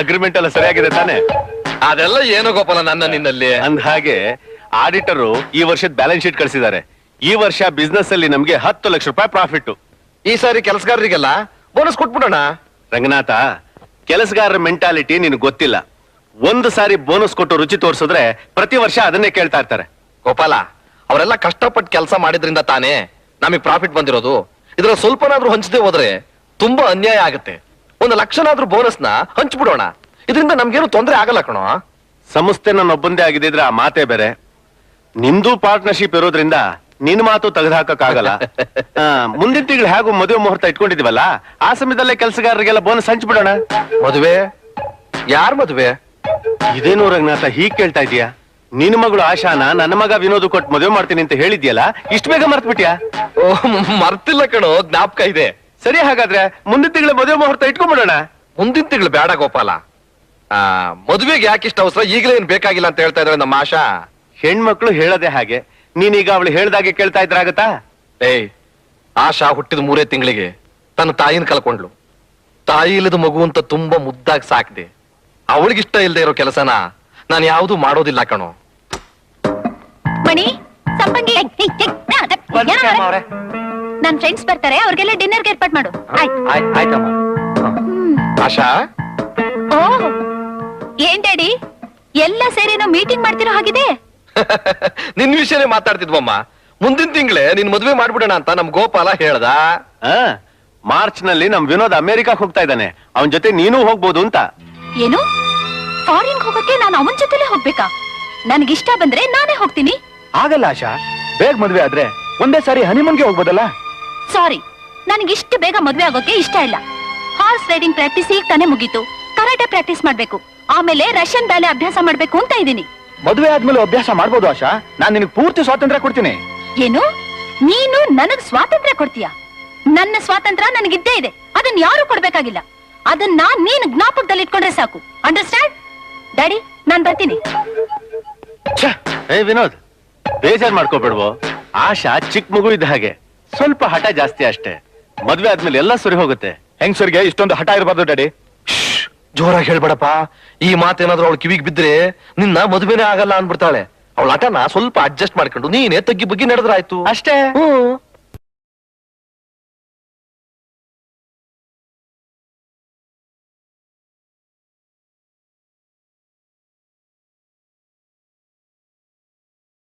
Agreement ಎಲ್ಲ ಸರಿಯಾಗಿದೆ ತಾನೆ? ಅದೆಲ್ಲ ಏನೋ ಗೋಪಾಲ ನನ್ನ ನಿನ್ನಲ್ಲಿ. ಅಂದ ಹಾಗೆ ಆಡಿಟರು ಈ ವರ್ಷದ ಬ್ಯಾಲೆನ್ಸ್ ಶೀಟ್ ಕಳಿಸಿದ್ದಾರೆ. ಈ ವರ್ಷ ಬಿಸ್ನೆಸ್ ಅಲ್ಲಿ ನಮ್ಗೆ 10 ಲಕ್ಷ ರೂಪಾಯಿ ಪ್ರಾಫಿಟ್. ಈ ಸಾರಿ ಕೆಲಸಗಾರರಿಗೆಲ್ಲ ಬೋನಸ್ ಕೊಟ್ಬಿಡೋಣ. ರಂಗನಾಥ, ಕೆಲಸಗಾರರ ಮೆಂಟಾಲಿಟಿ ನಿನಗೆ ಗೊತ್ತಿಲ್ಲ. ಒಂದು ಸಾರಿ ಬೋನಸ್ ಕೊಟ್ಟು ರುಚಿ ತೋರಿಸಿದ್ರೆ ಪ್ರತಿ ವರ್ಷ ಅದನ್ನೇ ಕೇಳ್ತಾ ಇರ್ತಾರೆ. ಗೋಪಾಲ, ಅವರೆಲ್ಲ ಕಷ್ಟಪಟ್ಟು ಕೆಲಸ ಮಾಡಿದ್ರಿಂದ ತಾನೇ ನಮಗ್ ಪ್ರಾಫಿಟ್ ಬಂದಿರೋದು. ಇದ್ರ ಸ್ವಲ್ಪನಾದ್ರೂ ಹಂಚದೆ ಹೋದ್ರೆ ತುಂಬಾ ಅನ್ಯಾಯ ಆಗುತ್ತೆ. 1 ಲಕ್ಷನಾದ್ರೂ ಬೋನಸ್ ನ ಹಂಚ್ಬಿಡೋಣ. ಇದರಿಂದ ನಮ್ಗೇನು ತೊಂದರೆ ಆಗಲ್ಲ ಕಣೋ. ಸಂಸ್ಥೆ ನನ್ನೊಬ್ಬಂದೇ ಆಗಿದ್ರೆ ಆ ಮಾತೇ ಬೇರೆ. ನಿಮ್ದು ಪಾರ್ಟ್ನರ್ಶಿಪ್ ಇರೋದ್ರಿಂದ ನಿನ್ ಮಾತು ತೆಗೆದುಹಾಕಕ್ಕಾಗಲ್ಲ. ಮುಂದಿನ ತಿಂಗಳು ಹೇಗೂ ಮದುವೆ ಮುಹೂರ್ತ ಇಟ್ಕೊಂಡಿದೀವಲ್ಲ, ಆ ಸಮಯದಲ್ಲೇ ಕೆಲಸಗಾರರಿಗೆಲ್ಲ ಬೋನಸ್ ಹಂಚ್ಬಿಡೋಣ. ಮದುವೆ? ಯಾರ್ ಮದುವೆ? ಇದೇನು ರಂಗನಾಥ ಹೀಗ್ ಕೇಳ್ತಾ ಇದೀಯಾ? ನಿನ್ ಮಗಳು ಆಶಾನ ನನ್ನ ಮಗ ವಿನೋದ್ ಕೊಟ್ಟು ಮದುವೆ ಮಾಡ್ತೀನಿ ಅಂತ ಹೇಳಿದ್ಯಲ್ಲ, ಇಷ್ಟು ಬೇಗ ಮರ್ತ್ ಬಿಟ್ಯಾ? ಮರ್ತಿಲ್ಲ ಕಣೋ, ಜ್ಞಾಪಕ ಇದೆ. ಸರಿ, ಹಾಗಾದ್ರೆ ಮುಂದಿನ ತಿಂಗಳ ಮದುವೆ ಮುಹೂರ್ತ ಇಟ್ಕೊಂಡ್ಬಿಡೋಣ. ಮುಂದಿನ ತಿಂಗಳು ಬೇಡ ಗೋಪಾಲ. ಮದುವೆಗೆ ಯಾಕಿಷ್ಟ ಅವಸರ? ಈಗಲೇ ಏನ್ ಬೇಕಾಗಿಲ್ಲ ಅಂತ ಹೇಳ್ತಾ ಇದ್ರೆ ನಮ್ಮ ಆಶಾ. ಹೆಣ್ಮಕ್ಳು ಹೇಳದೆ ಹಾಗೆ, ನೀನೀಗ ಅವಳು ಹೇಳ್ದಾಗೆ ಕೇಳ್ತಾ ಇದ್ರಾಗತ್ತಾ? ಆಶಾ ಹುಟ್ಟಿದ 3 ತಿಂಗಳಿಗೆ ತನ್ನ ತಾಯಿನ ಕಳ್ಕೊಂಡ್ಲು. ತಾಯಿ ಇಲ್ಲದ ಮಗು ಅಂತ ತುಂಬಾ ಮುದ್ದಾಗಿ ಸಾಕ್ದೆ. ಅವಳಿಗಿಷ್ಟ ಇಲ್ಲದೆ ಇರೋ ಕೆಲಸನ ನಾನು ಯಾವುದು ಮಾಡೋದಿಲ್ಲ ಕಣೋ. ಮಣಿ, ಸಂಪಂಗಿ, ನನ್ ಫ್ರೆಂಡ್ಸ್ ಬರ್ತಾರೆ, ಅವ್ರಿಗೆಲ್ಲ ಡಿನ್ನರ್ಗೆ ಏರ್ಪಾಟ್ ಮಾಡು. ಆಯ್ತಮ್ಮ. ಆಶಾ, ಓಹ್, ಏನ್ ಡ್ಯಾಡಿ ಎಲ್ಲ ಸೇರಿನೋ ಮೀಟಿಂಗ್ ಮಾಡ್ತಿರೋ ಹಾಗಿದೆ. ನಿನ್ ವಿಷಯನೇ ಮಾತಾಡ್ತಿದ್ವಮ್ಮ. ಮುಂದಿನ ತಿಂಗಳೇ ನಿನ್ ಮದುವೆ ಮಾಡ್ಬಿಡೋಣ ಅಂತ ನಮ್ ಗೋಪಾಲ ಹೇಳ್ದ. ಮಾರ್ಚ್ ನಲ್ಲಿ ನಮ್ ವಿನೋದ್ ಅಮೆರಿಕಾಕ್ ಹೋಗ್ತಾ ಇದ್ದಾನೆ. ಅವನ್ ಜೊತೆ ನೀನು ಹೋಗ್ಬೋದು ಅಂತ. ಏನು, ಫಾರಿನ್ ಹೋಗಕ್ಕೆ ನಾನು ಅವನ್ ಜೊತೆಲೇ ಹೋಗ್ಬೇಕಾ? ನನ್ಗಿಷ್ಟ ಬಂದ್ರೆ ನಾನೇ ಹೋಗ್ತೀನಿ. ಆಗಲ್ಲ ಆಶಾ, ಬೇಗ ಮದ್ವೆ ಆದ್ರೆ ಒಂದೇ ಸಾರಿ ಹನಿಮೂನ್ಗೆ ಹೋಗ್ಬೋದಲ್ಲ. ಸಾರಿ, ನನಗಿಷ್ಟು ಬೇಗ ಮದ್ವೆ ಆಗೋಕೆ ಇಷ್ಟ ಇಲ್ಲ. ಹಾರ್ಸ್ ರೈಡಿಂಗ್ ಪ್ರಾಕ್ಟೀಸ್ ಈಗ ತಾನೇ ಮುಗೀತು. ಕರಾಟೆ ಪ್ರಾಕ್ಟೀಸ್ ಮಾಡ್ಬೇಕು, ಆಮೇಲೆ ರಷ್ಯನ್ ಬ್ಯಾಲೆ ಅಭ್ಯಾಸ ಮಾಡ್ಬೇಕು ಅಂತ ಇದೀನಿ. ಮದುವೆ ಆದ್ಮೇಲೆ ಅಭ್ಯಾಸ ಮಾಡ್ಬೋದು ಆಶಾ, ನಾನ್ ನಿನಗೆ ಪೂರ್ತಿ ಸ್ವಾತಂತ್ರ್ಯ ಕೊಡ್ತೀನಿ. ಏನು, ನೀನು ನನಗ್ ಸ್ವಾತಂತ್ರ್ಯ ಕೊಡ್ತೀಯ? ನನ್ನ ಸ್ವಾತಂತ್ರ್ಯ ನನಗಿದ್ದೇ ಇದೆ, ಅದನ್ನ ಯಾರು ಕೊಡ್ಬೇಕಾಗಿಲ್ಲ. ಅದನ್ನ ನೀನು ಜ್ಞಾಪಕದಲ್ಲಿ ಇಟ್ಕೊಂಡ್ರೆ ಸಾಕು. ಅಂಡರ್ಸ್ಟ್ಯಾಂಡ್? ಡ್ಯಾಡಿ, ನಾನ್ ಬರ್ತೀನಿ. ವಿನೋದ್, ಬೇಜಾರ್ ಮಾಡ್ಕೋಬೇಡ್ವೋ. ಆಶಾ ಚಿಕ್ಕ ಮಗು ಇದ್ದ ಹಾಗೆ, ಸ್ವಲ್ಪ ಹಠ ಜಾಸ್ತಿ ಅಷ್ಟೇ. ಮದ್ವೆ ಆದ್ಮೇಲೆ ಎಲ್ಲ ಸರಿ ಹೋಗುತ್ತೆ. ಹೆಂಗಸರಿಗೆ ಇಷ್ಟೊಂದು ಹಠ ಇರಬಾರ್ದು ಡ್ಯಾಡಿ. ಜೋರಾಗಿ ಹೇಳ್ಬೇಡಪ್ಪ. ಈ ಮಾತೇನಾದ್ರೂ ಅವಳು ಕಿವಿಗೆ ಬಿದ್ರೆ ನಿನ್ನ ಮದುವೆನೇ ಆಗಲ್ಲ ಅನ್ಬಿಡ್ತಾಳೆ. ಅವಳ ಹಠನ ಸ್ವಲ್ಪ ಅಡ್ಜಸ್ಟ್ ಮಾಡ್ಕೊಂಡು ನೀನೇ ತಗ್ಗಿ ಬಗ್ಗಿ ನಡೆದ್ರಾಯ್ತು ಅಷ್ಟೇ.